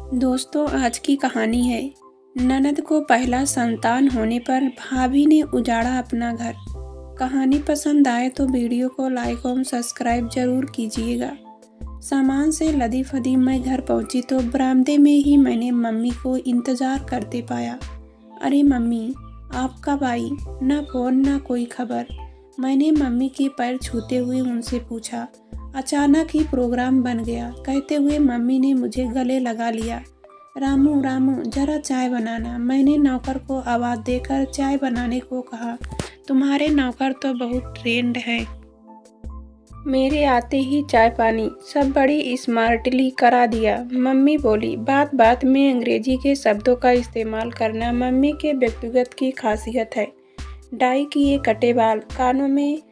दोस्तों, आज की कहानी है। ननद को पहला संतान होने पर भाभी ने उजाड़ा अपना घर। कहानी पसंद आए तो वीडियो को लाइक और सब्सक्राइब जरूर कीजिएगा। सामान से लदी फदी मैं घर पहुंची तो बरामदे में ही मैंने मम्मी को इंतजार करते पाया। अरे मम्मी, आप कब आई? ना फोन ना कोई खबर। मैंने मम्मी के पैर छूते हुए उनसे पूछा। अचानक ही प्रोग्राम बन गया। कहते हुए मम्मी ने मुझे गले लगा लिया। रामू रामू, जरा चाय बनाना। मैंने नौकर को आवाज़ देकर चाय बनाने को कहा। तुम्हारे नौकर तो बहुत ट्रेंड है। मेरे आते ही चाय पानी सब बड़ी स्मार्टली करा दिया। मम्मी बोली, बात बात में अंग्रेजी के शब्दों का इस्तेमाल करना मम्मी के व्यक्तिगत की खासियत है। डाई किए कटे बाल, कानों में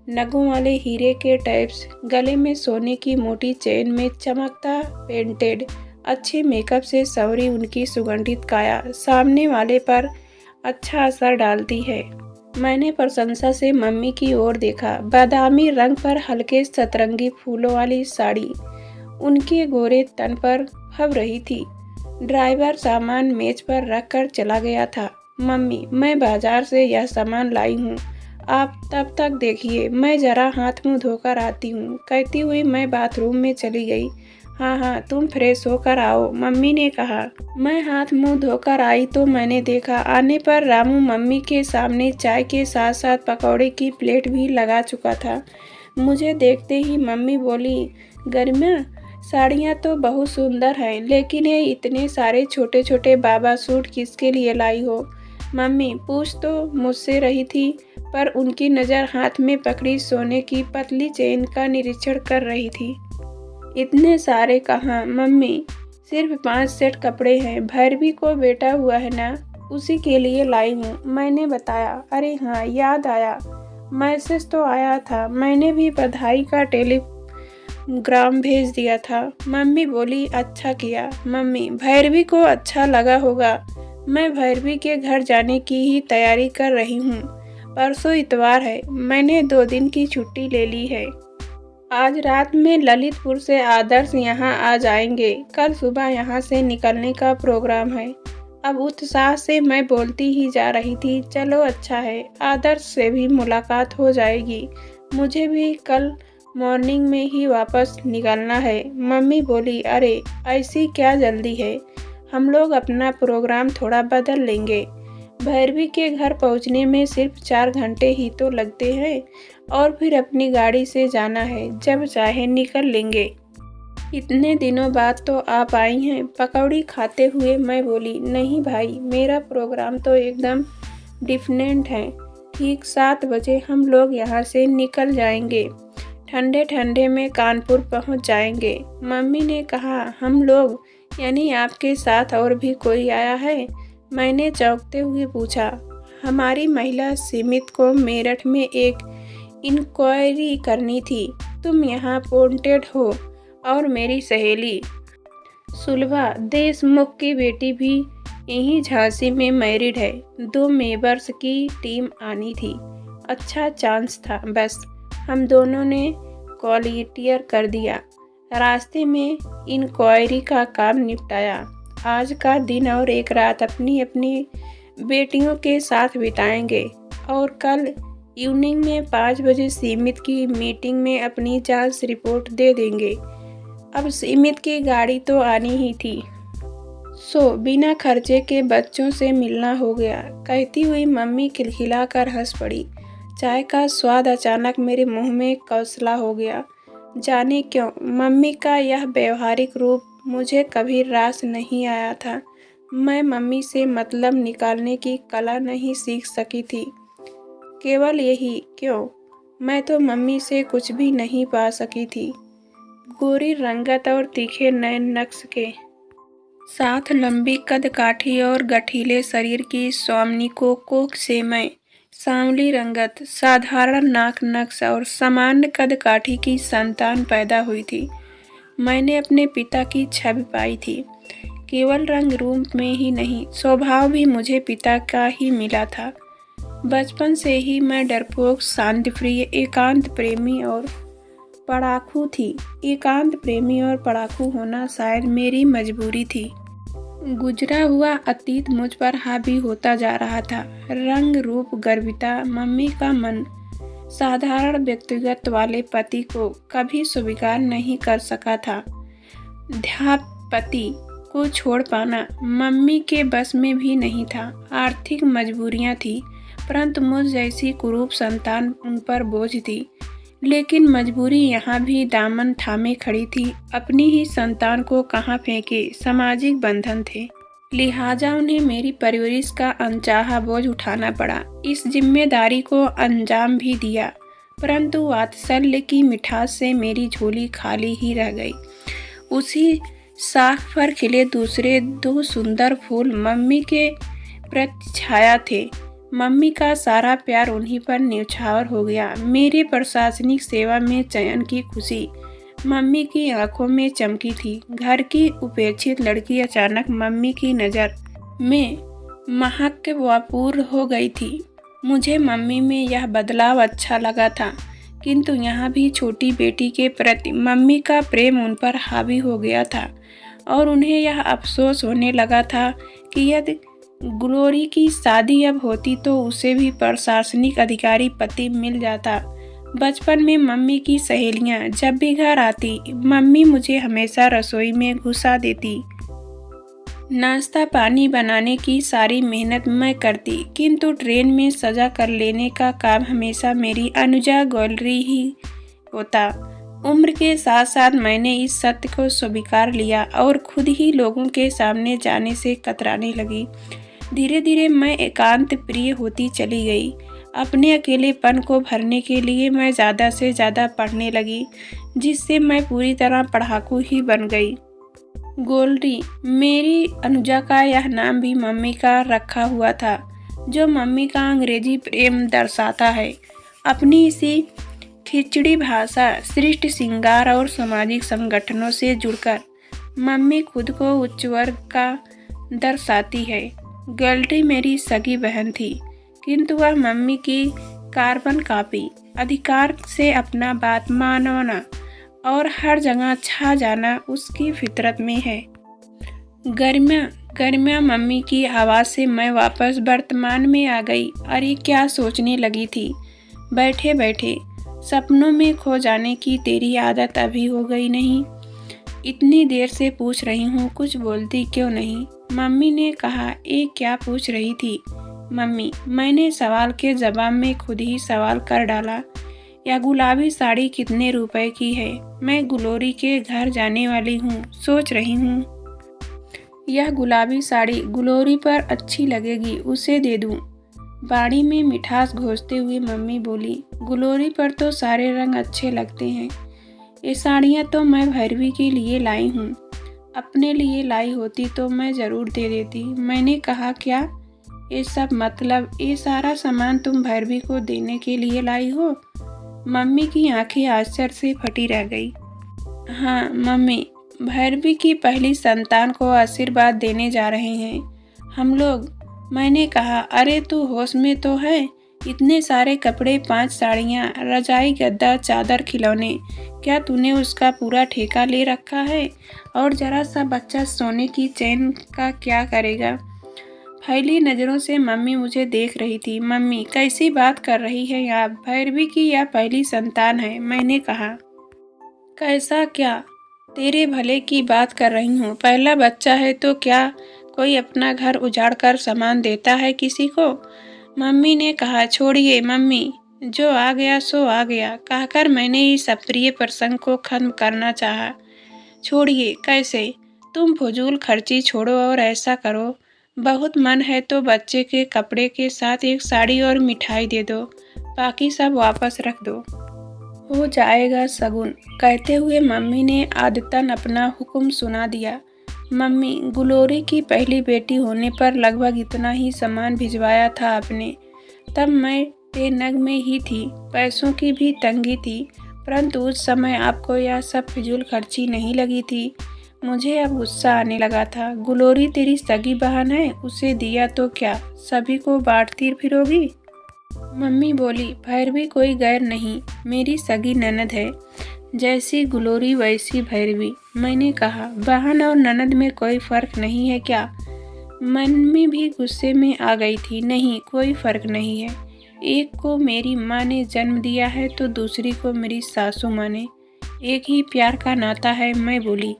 नगों वाले हीरे के टैप्स, गले में सोने की मोटी चेन में चमकता पेंटेड, अच्छे मेकअप से सवरी उनकी सुगंधित काया सामने वाले पर अच्छा असर डालती है। मैंने प्रशंसा से मम्मी की ओर देखा। बादामी रंग पर हल्के सतरंगी फूलों वाली साड़ी उनके गोरे तन पर फब रही थी। ड्राइवर सामान मेज पर रखकर चला गया था। मम्मी, मैं बाजार से यह सामान लाई हूँ, आप तब तक देखिए, मैं जरा हाथ मुंह धोकर आती हूँ। कहती हुई मैं बाथरूम में चली गई। हाँ, तुम फ्रेश होकर आओ, मम्मी ने कहा। मैं हाथ मुंह धोकर आई तो मैंने देखा आने पर रामू मम्मी के सामने चाय के साथ साथ पकौड़े की प्लेट भी लगा चुका था। मुझे देखते ही मम्मी बोली, गरिमा, साड़ियाँ तो बहुत सुंदर हैं, लेकिन ये इतने सारे छोटे छोटे बाबा सूट किसके लिए लाई हो? मम्मी पूछ तो मुझसे रही थी, पर उनकी नज़र हाथ में पकड़ी सोने की पतली चेन का निरीक्षण कर रही थी। इतने सारे कहाँ मम्मी, सिर्फ 5 सेट कपड़े हैं। भैरवी को बेटा हुआ है ना, उसी के लिए लाई हूँ, मैंने बताया। अरे हाँ, याद आया, मैसेज तो आया था, मैंने भी बधाई का टेलीग्राम भेज दिया था। मम्मी बोली, अच्छा किया। मम्मी, भैरवी को अच्छा लगा होगा। मैं भैरवी के घर जाने की ही तैयारी कर रही हूँ। परसों इतवार है, मैंने 2 दिन की छुट्टी ले ली है। आज रात में ललितपुर से आदर्श यहाँ आ जाएंगे। कल सुबह यहाँ से निकलने का प्रोग्राम है। अब उत्साह से मैं बोलती ही जा रही थी, चलो अच्छा है, आदर्श से भी मुलाकात हो जाएगी। मुझे भी कल मॉर्निंग में ही वापस निकलना है। मम्मी बोली, अरे ऐसी क्या जल्दी है, हम लोग अपना प्रोग्राम थोड़ा बदल लेंगे। भैरवी के घर पहुंचने में सिर्फ 4 घंटे ही तो लगते हैं, और फिर अपनी गाड़ी से जाना है, जब चाहे निकल लेंगे। इतने दिनों बाद तो आप आई हैं। पकौड़ी खाते हुए मैं बोली, नहीं भाई, मेरा प्रोग्राम तो एकदम डिफरेंट है। ठीक 7 बजे हम लोग यहाँ से निकल जाएंगे। ठंडे ठंडे में कानपुर पहुँच जाएंगे। मम्मी ने कहा, हम लोग यानी आपके साथ और भी कोई आया है? मैंने चौंकते हुए पूछा। हमारी महिला समिति को मेरठ में एक इंक्वायरी करनी थी। तुम यहाँ अपॉइंटेड हो, और मेरी सहेली सुलभा देशमुख की बेटी भी यहीं झांसी में मैरिड है। 2 मेंबर्स की टीम आनी थी। अच्छा चांस था, बस हम दोनों ने वॉलंटियर कर दिया। रास्ते में इंक्वायरी का काम निपटाया। आज का दिन और एक रात अपनी अपनी बेटियों के साथ बिताएंगे, और कल इवनिंग में 5 बजे सीमित की मीटिंग में अपनी जांच रिपोर्ट दे देंगे। अब सीमित की गाड़ी तो आनी ही थी, सो बिना खर्चे के बच्चों से मिलना हो गया। कहती हुई मम्मी खिलखिलाकर हंस पड़ी। चाय का स्वाद अचानक मेरे मुंह में कौसला हो गया। जाने क्यों मम्मी का यह व्यवहारिक रूप मुझे कभी रास नहीं आया था। मैं मम्मी से मतलब निकालने की कला नहीं सीख सकी थी। केवल यही क्यों, मैं तो मम्मी से कुछ भी नहीं पा सकी थी। गोरी रंगत और तीखे नयन नक्श के साथ लंबी कद काठी और गठीले शरीर की स्वामिनी को कोख से मैं सांवली रंगत, साधारण नाक नक्श और सामान्य कद काठी की संतान पैदा हुई थी। मैंने अपने पिता की छवि पाई थी। केवल रंग रूप में ही नहीं, स्वभाव भी मुझे पिता का ही मिला था। बचपन से ही मैं डरपोक, शांतिप्रिय, एकांत प्रेमी और पढ़ाकू थी। एकांत प्रेमी और पढ़ाकू होना शायद मेरी मजबूरी थी। गुजरा हुआ अतीत मुझ पर हावी होता जा रहा था। रंग रूप गर्विता मम्मी का मन साधारण व्यक्तिगत वाले पति को कभी स्वीकार नहीं कर सका था। अध्यापति को छोड़ पाना मम्मी के बस में भी नहीं था। आर्थिक मजबूरियां थी, परंतु मुझ जैसी कुरूप संतान उन पर बोझ थी। लेकिन मजबूरी यहाँ भी दामन थामे खड़ी थी। अपनी ही संतान को कहाँ फेंके, सामाजिक बंधन थे। लिहाजा उन्हें मेरी परवरिश का अनचाहा बोझ उठाना पड़ा। इस जिम्मेदारी को अंजाम भी दिया, परंतु वात्सल्य की मिठास से मेरी झोली खाली ही रह गई। उसी शाख पर खिले दूसरे 2 सुंदर फूल मम्मी के प्रति छाया थे। मम्मी का सारा प्यार उन्हीं पर न्यौछावर हो गया। मेरे प्रशासनिक सेवा में चयन की खुशी मम्मी की आंखों में चमकी थी। घर की उपेक्षित लड़की अचानक मम्मी की नज़र में महत्वपूर्ण हो गई थी। मुझे मम्मी में यह बदलाव अच्छा लगा था, किंतु यहाँ भी छोटी बेटी के प्रति मम्मी का प्रेम उन पर हावी हो गया था और उन्हें यह अफसोस होने लगा था कि यदि ग्लोरी की शादी अब होती तो उसे भी प्रशासनिक अधिकारी पति मिल जाता। बचपन में मम्मी की सहेलियां जब भी घर आती, मम्मी मुझे हमेशा रसोई में घुसा देती। नाश्ता पानी बनाने की सारी मेहनत मैं करती, किंतु ट्रेन में सजा कर लेने का काम हमेशा मेरी अनुजा ग्लोरी ही होता। उम्र के साथ साथ मैंने इस सत्य को स्वीकार लिया और खुद ही लोगों के सामने जाने से कतराने लगी। धीरे धीरे मैं एकांत प्रिय होती चली गई। अपने अकेलेपन को भरने के लिए मैं ज़्यादा से ज़्यादा पढ़ने लगी, जिससे मैं पूरी तरह पढ़ाकू ही बन गई। ग्लोरी मेरी अनुजा का यह नाम भी मम्मी का रखा हुआ था, जो मम्मी का अंग्रेजी प्रेम दर्शाता है। अपनी इसी खिचड़ी भाषा, सृष्ट श्रृंगार और सामाजिक संगठनों से जुड़कर मम्मी खुद को उच्च वर्ग का दर्शाती है। ग्लोरी मेरी सगी बहन थी, किंतु वह मम्मी की कार्बन कॉपी। अधिकार से अपना बात मानना और हर जगह छा जाना उसकी फितरत में है। गर्मिया मम्मी की आवाज़ से मैं वापस वर्तमान में आ गई। अरे क्या सोचने लगी थी। बैठे बैठे सपनों में खो जाने की तेरी आदत अभी हो गई नहीं? इतनी देर से पूछ रही हूँ, कुछ बोलती क्यों नहीं? मम्मी ने कहा। क्या पूछ रही थी मम्मी? मैंने सवाल के जवाब में खुद ही सवाल कर डाला। यह गुलाबी साड़ी कितने रुपए की है? मैं ग्लोरी के घर जाने वाली हूँ, सोच रही हूँ यह गुलाबी साड़ी ग्लोरी पर अच्छी लगेगी, उसे दे दूँ। बाड़ी में मिठास घोंसते हुए मम्मी बोली। ग्लोरी पर तो सारे रंग अच्छे लगते हैं। ये साड़ियाँ तो मैं भैरवी के लिए लाई हूँ। अपने लिए लाई होती तो मैं ज़रूर दे देती। मैंने कहा, क्या ये सब मतलब ये सारा सामान तुम भैरवी को देने के लिए लाई हो? मम्मी की आंखें आश्चर्य से फटी रह गई। हाँ मम्मी, भैरवी की पहली संतान को आशीर्वाद देने जा रहे हैं हम लोग। मैंने कहा, अरे तू होश में तो है? इतने सारे कपड़े, 5 साड़ियाँ, रजाई, गद्दा, चादर, खिलौने, क्या तूने उसका पूरा ठेका ले रखा है? और जरा सा बच्चा सोने की चैन का क्या करेगा? फैली नज़रों से मम्मी मुझे देख रही थी। मम्मी कैसी बात कर रही है आप? भैरवी की यह पहली संतान है। मैंने कहा, कैसा क्या? तेरे भले की बात कर रही हूँ। पहला बच्चा है तो क्या कोई अपना घर उजाड़ कर सामान देता है किसी को? मम्मी ने कहा, छोड़िए मम्मी, जो आ गया सो आ गया, कहकर मैंने इस अप्रिय प्रसंग को खत्म करना चाहा। छोड़िए कैसे? तुम फजूल खर्ची छोड़ो और ऐसा करो, बहुत मन है तो बच्चे के कपड़े के साथ एक साड़ी और मिठाई दे दो, बाकी सब वापस रख दो, हो जाएगा शगुन। कहते हुए मम्मी ने आदतन अपना हुक्म सुना दिया। मम्मी, ग्लोरी की पहली बेटी होने पर लगभग इतना ही सामान भिजवाया था आपने। तब मैं बेनग में ही थी, पैसों की भी तंगी थी, परंतु उस समय आपको यह सब फिजूल खर्ची नहीं लगी थी। मुझे अब गुस्सा आने लगा था। ग्लोरी तेरी सगी बहन है, उसे दिया तो क्या सभी को बांटती फिरोगी? मम्मी बोली, भैरवी कोई गैर नहीं, मेरी सगी ननद है। जैसी गुलोरी वैसी भैरवी। मैंने कहा, बहन और ननद में कोई फर्क नहीं है क्या? मम्मी भी गुस्से में आ गई थी। नहीं, कोई फर्क नहीं है। एक को मेरी माँ ने जन्म दिया है तो दूसरी को मेरी सासू माँ ने। एक ही प्यार का नाता है। मैं बोली,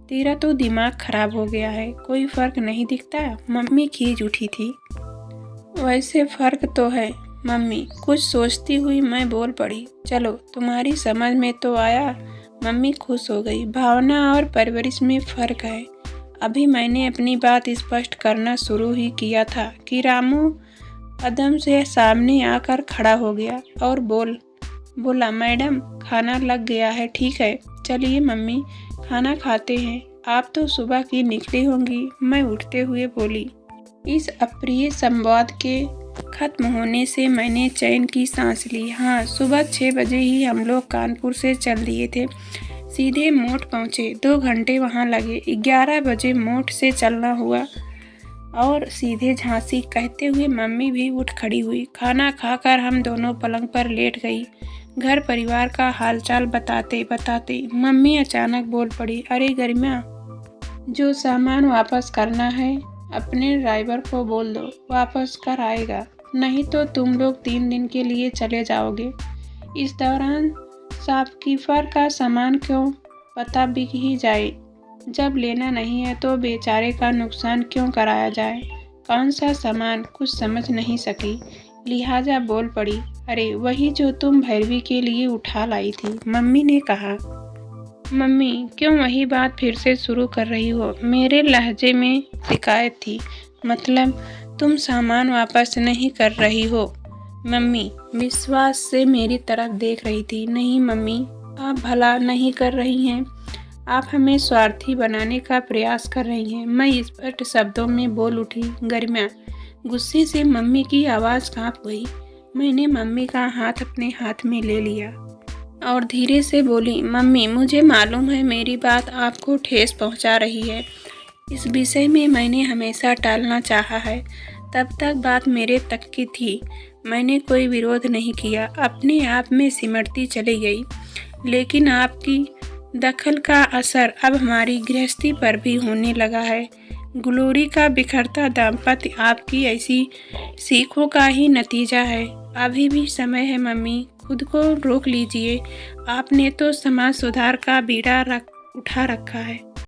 तेरा तो दिमाग खराब हो गया है, कोई फर्क नहीं दिखता? मम्मी खींच उठी थी। वैसे फर्क तो है मम्मी। कुछ सोचती हुई मैं बोल पड़ी, चलो तुम्हारी समझ में तो आया। मम्मी खुश हो गई। भावना और परवरिश में फ़र्क है। अभी मैंने अपनी बात स्पष्ट करना शुरू ही किया था कि रामू कदम से सामने आकर खड़ा हो गया और बोला, मैडम खाना लग गया है। ठीक है, चलिए मम्मी खाना खाते हैं। आप तो सुबह की निकली होंगी। मैं उठते हुए बोली। इस अप्रिय संवाद के खत्म होने से मैंने चैन की सांस ली। हाँ, सुबह 6 बजे ही हम लोग कानपुर से चल दिए थे। सीधे मोट पहुँचे। 2 घंटे वहाँ लगे। 11 बजे मोट से चलना हुआ और सीधे झांसी। कहते हुए मम्मी भी उठ खड़ी हुई। खाना खाकर हम दोनों पलंग पर लेट गई। घर परिवार का हालचाल बताते बताते मम्मी अचानक बोल पड़ी, अरे गरिमा, जो सामान वापस करना है अपने ड्राइवर को बोल दो, वापस कर आएगा। नहीं तो तुम लोग 3 दिन के लिए चले जाओगे। इस दौरान शॉपकीपर का सामान क्यों पता बिक ही जाए। जब लेना नहीं है तो बेचारे का नुकसान क्यों कराया जाए। कौन सा सामान, कुछ समझ नहीं सकी, लिहाजा बोल पड़ी, अरे वही जो तुम भैरवी के लिए उठा लाई थी। मम्मी ने कहा, मम्मी क्यों वही बात फिर से शुरू कर रही हो? मेरे लहजे में शिकायत थी। मतलब तुम सामान वापस नहीं कर रही हो? मम्मी विश्वास से मेरी तरफ देख रही थी। नहीं मम्मी, आप भला नहीं कर रही हैं, आप हमें स्वार्थी बनाने का प्रयास कर रही हैं। मैं स्पष्ट शब्दों में बोल उठी। गरिमा, गुस्से से मम्मी की आवाज़ कांप गई। मैंने मम्मी का हाथ अपने हाथ में ले लिया और धीरे से बोली, मम्मी मुझे मालूम है मेरी बात आपको ठेस पहुंचा रही है। इस विषय में मैंने हमेशा टालना चाहा है। तब तक बात मेरे तक की थी। मैंने कोई विरोध नहीं किया, अपने आप में सिमटती चली गई। लेकिन आपकी दखल का असर अब हमारी गृहस्थी पर भी होने लगा है। ग्लोरी का बिखरता दाम्पत्य आपकी ऐसी सीखों का ही नतीजा है। अभी भी समय है मम्मी, खुद को रोक लीजिए। आपने तो समाज सुधार का बीड़ा उठा रखा है।